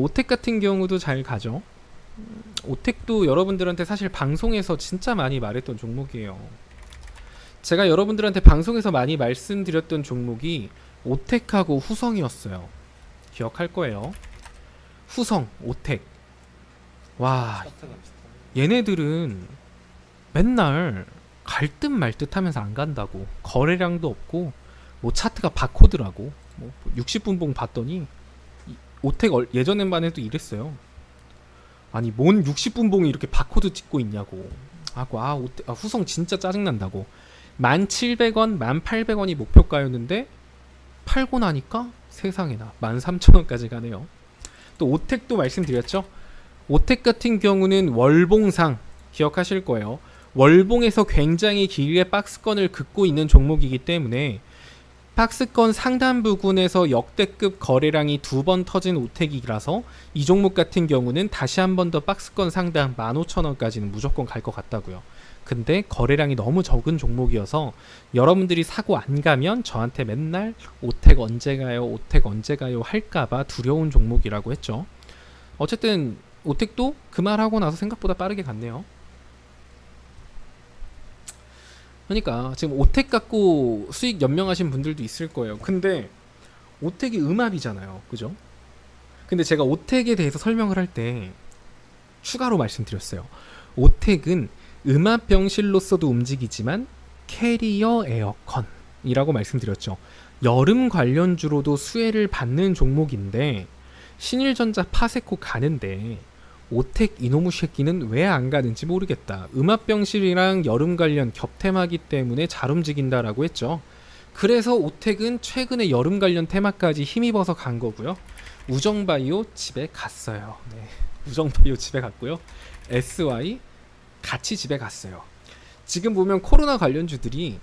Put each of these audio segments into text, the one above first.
오텍 같은 경우도 잘 가죠. 오텍도 여러분들한테 사실 방송에서 진짜 많이 말했던 종목이에요. 제가 여러분들한테 방송에서 많이 말씀드렸던 종목이 오텍하고 후성이었어요. 기억할 거예요. 후성, 오텍. 와, 얘네들은 맨날 갈 듯 말 듯 하면서 안 간다고. 거래량도 없고, 뭐 차트가 바코드라고. 뭐 60분봉 봤더니, 오텍 예전엔만 해도 이랬어요. 아니, 뭔 60분봉이 이렇게 바코드 찍고 있냐고. 하고, 후성 진짜 짜증난다고. 1,700원, 1,800원이 목표가였는데, 팔고 나니까 세상에나 13,000원까지 가네요. 또 오텍도 말씀드렸죠. 오텍 같은 경우는 월봉상 기억하실 거예요. 월봉에서 굉장히 길게 박스권을 긋고 있는 종목이기 때문에 박스권 상단 부근에서 역대급 거래량이 2번 터진 오텍이라서 이 종목 같은 경우는 다시 한 번 더 박스권 상단 15,000원까지는 무조건 갈 것 같다고요. 근데 거래량이 너무 적은 종목이어서 여러분들이 사고 안 가면 저한테 맨날 오텍 언제 가요, 오텍 언제 가요 할까봐 두려운 종목이라고 했죠. 어쨌든 오텍도 그 말하고 나서 생각보다 빠르게 갔네요. 그러니까 지금 오텍 갖고 수익 연명하신 분들도 있을 거예요. 근데 오텍이 음압이잖아요, 그죠? 근데 제가 오텍에 대해서 설명을 할 때 추가로 말씀드렸어요. 오텍은 음압 병실로서도 움직이지만 캐리어 에어컨이라고 말씀드렸죠. 여름 관련주로도 수혜를 받는 종목인데 신일전자 파세코 가는데 오텍 이노무 새끼는 왜 안 가는지 모르겠다. 음압병실이랑 여름 관련 겹테마기 때문에 잘 움직인다라고 했죠. 그래서 오텍은 최근에 여름 관련 테마까지 힘입어서 간 거고요. 우정바이오 집에 갔어요. 네. 우정바이오 집에 갔고요. SY 같이 집에 갔어요. 지금 보면 코로나 관련주들이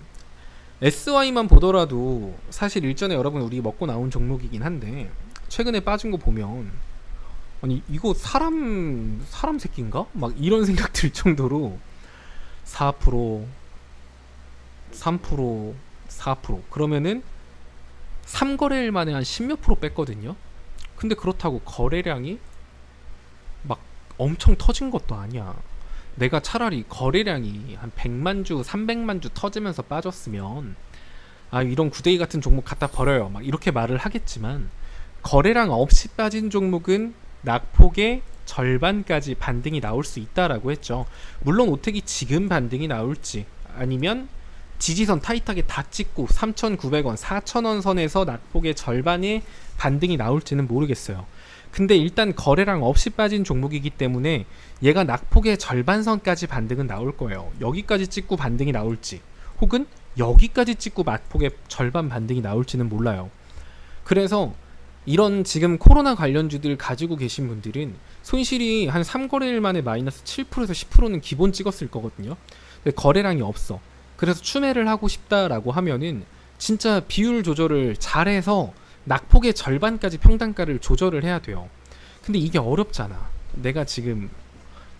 SY만 보더라도 사실 일전에 여러분 우리 먹고 나온 종목이긴 한데 최근에 빠진 거 보면 아니 이거 사람 새끼인가? 막 이런 생각 들 정도로 4% 3% 4% 그러면은 3거래일 만에 한 10몇 프로 뺐거든요. 근데 그렇다고 거래량이 막 엄청 터진 것도 아니야. 내가 차라리 거래량이 한 100만 주 300만 주 터지면서 빠졌으면 아 이런 구데기 같은 종목 갖다 버려요 막 이렇게 말을 하겠지만 거래량 없이 빠진 종목은 낙폭의 절반까지 반등이 나올 수 있다라고 했죠. 물론 오텍이 지금 반등이 나올지 아니면 지지선 타이트하게 다 찍고 3,900원, 4,000원 선에서 낙폭의 절반의 반등이 나올지는 모르겠어요. 근데 일단 거래량 없이 빠진 종목이기 때문에 얘가 낙폭의 절반선까지 반등은 나올 거예요. 여기까지 찍고 반등이 나올지 혹은 여기까지 찍고 낙폭의 절반 반등이 나올지는 몰라요. 그래서 이런 지금 코로나 관련주들 가지고 계신 분들은 손실이 한 3거래일 만에 마이너스 7%에서 10%는 기본 찍었을 거거든요. 근데 거래량이 없어. 그래서 추매를 하고 싶다라고 하면은 진짜 비율 조절을 잘해서 낙폭의 절반까지 평단가를 조절을 해야 돼요. 근데 이게 어렵잖아. 내가 지금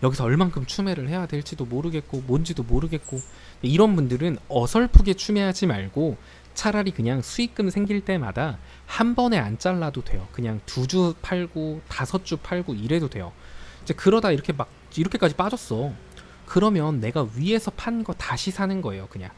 여기서 얼만큼 추매를 해야 될지도 모르겠고 뭔지도 모르겠고 이런 분들은 어설프게 추매하지 말고 차라리 그냥 수익금 생길 때마다 한 번에 안 잘라도 돼요. 그냥 2주 팔고 5주 팔고 이래도 돼요. 이제 그러다 이렇게 막 이렇게까지 빠졌어. 그러면 내가 위에서 판 거 다시 사는 거예요, 그냥.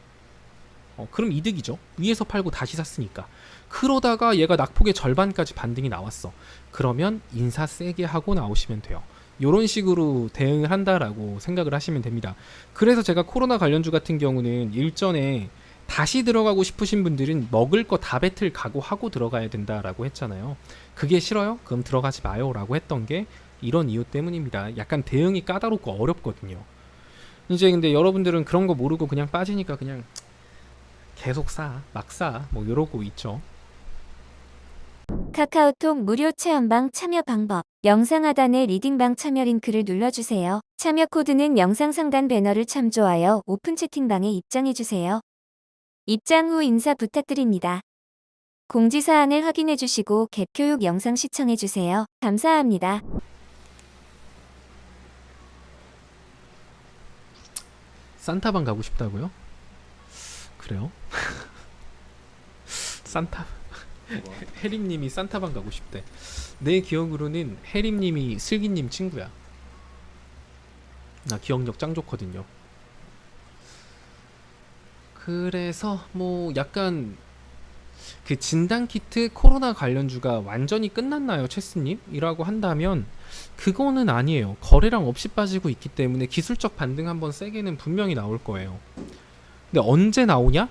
그럼 이득이죠. 위에서 팔고 다시 샀으니까. 그러다가 얘가 낙폭의 절반까지 반등이 나왔어. 그러면 인사 세게 하고 나오시면 돼요. 이런 식으로 대응을 한다라고 생각을 하시면 됩니다. 그래서 제가 코로나 관련주 같은 경우는 일전에 다시 들어가고 싶으신 분들은 먹을 거 다 뱉을 각오하고 들어가야 된다라고 했잖아요. 그게 싫어요? 그럼 들어가지 마요 라고 했던 게 이런 이유 때문입니다. 약간 대응이 까다롭고 어렵거든요. 이제 근데 여러분들은 그런 거 모르고 그냥 빠지니까 그냥 계속 막 뭐 이러고 있죠. 카카오톡 무료 체험방 참여 방법. 영상 하단에 리딩방 참여 링크를 눌러주세요. 참여 코드는 영상 상단 배너를 참조하여 오픈 채팅방에 입장해주세요. 입장 후 인사 부탁드립니다. 공지사항을 확인해주시고 갭 교육 영상 시청해주세요. 감사합니다. 산타방 가고 싶다고요? 그래요? 산타 해림님이 산타방 가고 싶대. 내 기억으로는 해림님이 슬기님 친구야. 나 기억력 짱 좋거든요. 그래서 뭐 약간 그 진단 키트 코로나 관련주가 완전히 끝났나요, 체스님? 이라고 한다면 그거는 아니에요. 거래량 없이 빠지고 있기 때문에 기술적 반등 한번 세게는 분명히 나올 거예요. 근데 언제 나오냐?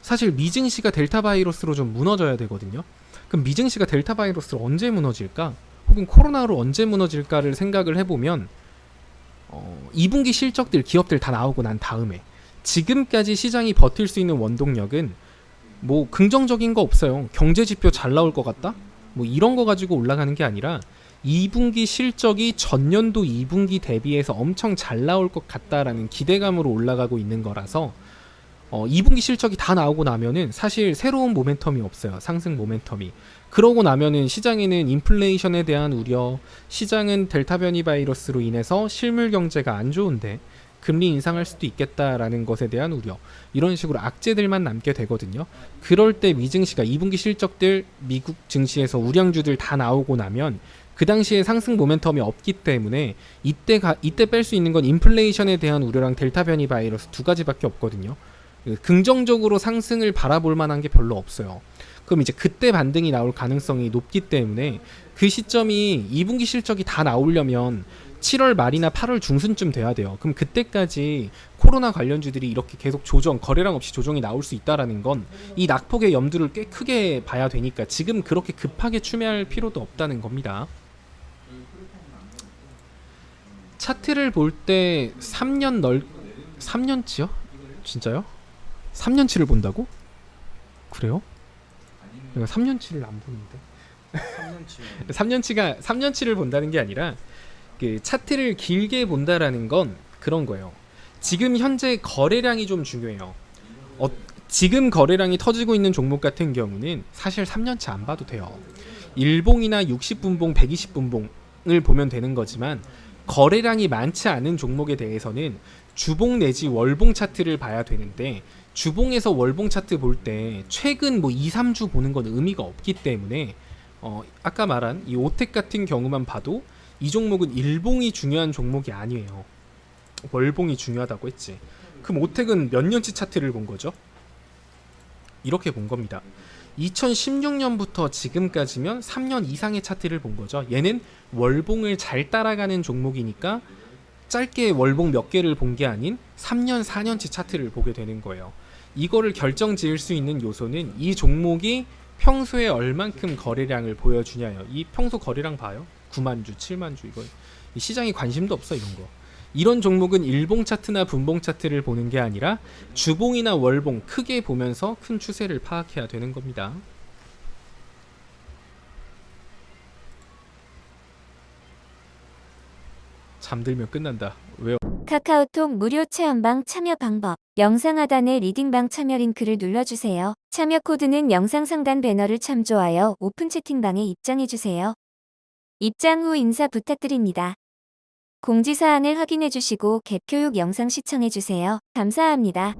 사실 미증시가 델타 바이러스로 좀 무너져야 되거든요. 그럼 미증시가 델타 바이러스로 언제 무너질까? 혹은 코로나로 언제 무너질까를 생각을 해보면 2분기 실적들 기업들 다 나오고 난 다음에 지금까지 시장이 버틸 수 있는 원동력은 뭐 긍정적인 거 없어요. 경제 지표 잘 나올 것 같다? 뭐 이런 거 가지고 올라가는 게 아니라 2분기 실적이 전년도 2분기 대비해서 엄청 잘 나올 것 같다라는 기대감으로 올라가고 있는 거라서 2분기 실적이 다 나오고 나면은 사실 새로운 모멘텀이 없어요. 상승 모멘텀이. 그러고 나면은 시장에는 인플레이션에 대한 우려, 시장은 델타 변이 바이러스로 인해서 실물 경제가 안 좋은데 금리 인상할 수도 있겠다라는 것에 대한 우려, 이런 식으로 악재들만 남게 되거든요. 그럴 때 미증시가 2분기 실적들 미국 증시에서 우량주들 다 나오고 나면 그 당시에 상승 모멘텀이 없기 때문에 이때 뺄 수 있는 건 인플레이션에 대한 우려랑 델타 변이 바이러스 두 가지밖에 없거든요. 긍정적으로 상승을 바라볼 만한 게 별로 없어요. 그럼 이제 그때 반등이 나올 가능성이 높기 때문에 그 시점이 2분기 실적이 다 나오려면 7월 말이나 8월 중순쯤 돼야 돼요. 그럼 그때까지 코로나 관련주들이 이렇게 계속 거래량 없이 조정이 나올 수 있다라는 건 이 낙폭의 염두를 꽤 크게 봐야 되니까 지금 그렇게 급하게 추매할 필요도 없다는 겁니다. 차트를 볼 때 3년치요? 진짜요? 3년치를 본다고? 그래요? 내가 3년치를 안 보는데. 3년치를 본다는 게 아니라 그 차트를 길게 본다라는 건 그런 거예요. 지금 현재 거래량이 좀 중요해요. 지금 거래량이 터지고 있는 종목 같은 경우는 사실 3년치 안 봐도 돼요. 일봉이나 60분봉, 120분봉을 보면 되는 거지만 거래량이 많지 않은 종목에 대해서는 주봉 내지 월봉 차트를 봐야 되는데 주봉에서 월봉 차트 볼 때 최근 뭐 2, 3주 보는 건 의미가 없기 때문에 아까 말한 이 오텍 같은 경우만 봐도 이 종목은 일봉이 중요한 종목이 아니에요. 월봉이 중요하다고 했지. 그럼 오텍은 몇 년치 차트를 본 거죠? 이렇게 본 겁니다. 2016년부터 지금까지면 3년 이상의 차트를 본 거죠. 얘는 월봉을 잘 따라가는 종목이니까 짧게 월봉 몇 개를 본 게 아닌 3년, 4년치 차트를 보게 되는 거예요. 이거를 결정 지을 수 있는 요소는 이 종목이 평소에 얼만큼 거래량을 보여주냐요. 이 평소 거래량 봐요. 9만 주, 7만 주, 이거 시장이 관심도 없어 이런 거. 이런 종목은 일봉 차트나 분봉 차트를 보는 게 아니라 주봉이나 월봉 크게 보면서 큰 추세를 파악해야 되는 겁니다. 잠들면 끝난다. 왜요? 카카오톡 무료 체험방 참여 방법. 영상 하단의 리딩방 참여 링크를 눌러주세요. 참여 코드는 영상 상단 배너를 참조하여 오픈 채팅방에 입장해주세요. 입장 후 인사 부탁드립니다. 공지사항을 확인해주시고 갭 교육 영상 시청해주세요. 감사합니다.